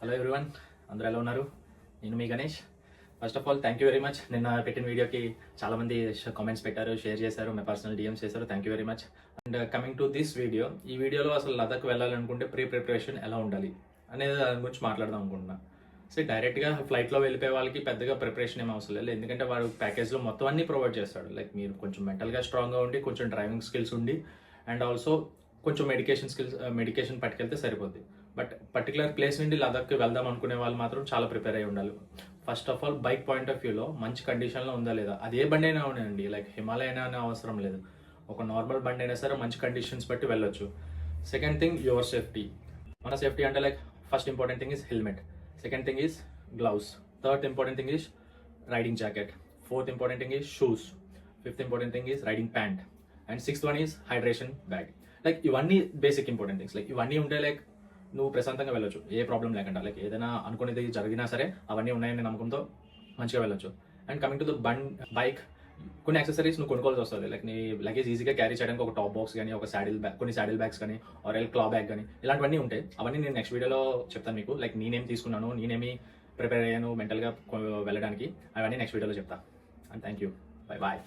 Hello everyone, అందరూ ఎలా ఉన్నారు? నేను మీ Ganesh. First of all thank you very much. నిన్న పెట్టిన వీడియోకి చాలామంది కామెంట్స్ పెట్టారు, షేర్ చేశారు, మీ పర్సనల్ డిఎమ్స్ చేశారు. Thank you very much. And coming to this video, ఈ వీడియోలో అసలు లదాఖ్ వెళ్ళాలనుకుంటే ప్రిపరేషన్ ఎలా ఉండాలి అనేది దాని గురించి మాట్లాడదాం అనుకుంటున్నా. సో డైరెక్ట్గా ఫ్లైట్లో వెళ్ళిపోయే వాళ్ళకి పెద్దగా ప్రిపరేషన్ ఏం అవసరం లేదు, ఎందుకంటే వాడు ప్యాకేజ్లో మొత్తం అన్నీ ప్రొవైడ్ చేస్తాడు. లైక్ మీరు కొంచెం మెంటల్గా స్ట్రాంగ్గా ఉండి, కొంచెం డ్రైవింగ్ స్కిల్స్ ఉండి, అండ్ ఆల్సో కొంచెం మెడికేషన్ పట్టుకెళ్తే సరిపోద్ది. బట్ పర్టికులర్ ప్లేస్ నుండి లదాఖ్కి వెళ్దాం అనుకునే వాళ్ళు మాత్రం చాలా ప్రిపేర్ అయి ఉండాలి. First of all bike point of వ్యూలో మంచి కండిషన్లో ఉందా లేదా, అది ఏ బండి అయినా ఉండండి, లైక్ హిమాలయన్ అనే అవసరం లేదు, ఒక నార్మల్ బండి అయినా సరే మంచి కండిషన్స్ బట్టి వెళ్ళొచ్చు. Second thing your safety. మన సేఫ్టీ అంటే like first important thing is helmet, second thing is gloves, third important thing is riding jacket, fourth important thing is shoes, fifth important thing is riding pant, and sixth one is hydration bag. Like ఇవన్నీ basic important things. Like ఇవన్నీ ఉంటే like నువ్వు ప్రశాంతంగా వెళ్ళొచ్చు, ఏ problem లేకుండా. Like ఏదైనా అనుకునేది జరిగినా సరే అవన్నీ ఉన్నాయని నమ్మకంతో మంచిగా వెళ్ళొచ్చు. And coming to the bike, కొన్ని యాక్సెసరీస్ నువ్వు కొనుక్కోవాల్సి వస్తుంది. లైక్ నీ లగేజ్ ఈజీగా క్యారీ చేయడానికి ఒక టాప్ బాక్స్ కానీ, ఒక కొన్ని శాడిల్ బ్యాగ్స్ కానీ, ఆర్ క్లా బ్యాగ్ కానీ, ఇలాంటివన్నీ ఉంటాయి. అవన్నీ నేను నెక్స్ట్ వీడియోలో చెప్తాను మీకు. లైక్ నేనేం తీసుకున్నాను, నేనేమి ప్రిపేర్ అయ్యాను మెంటల్గా వెళ్ళడానికి, అవన్నీ నెక్స్ట్ వీడియోలో చెప్తాను. And thank you. Bye bye.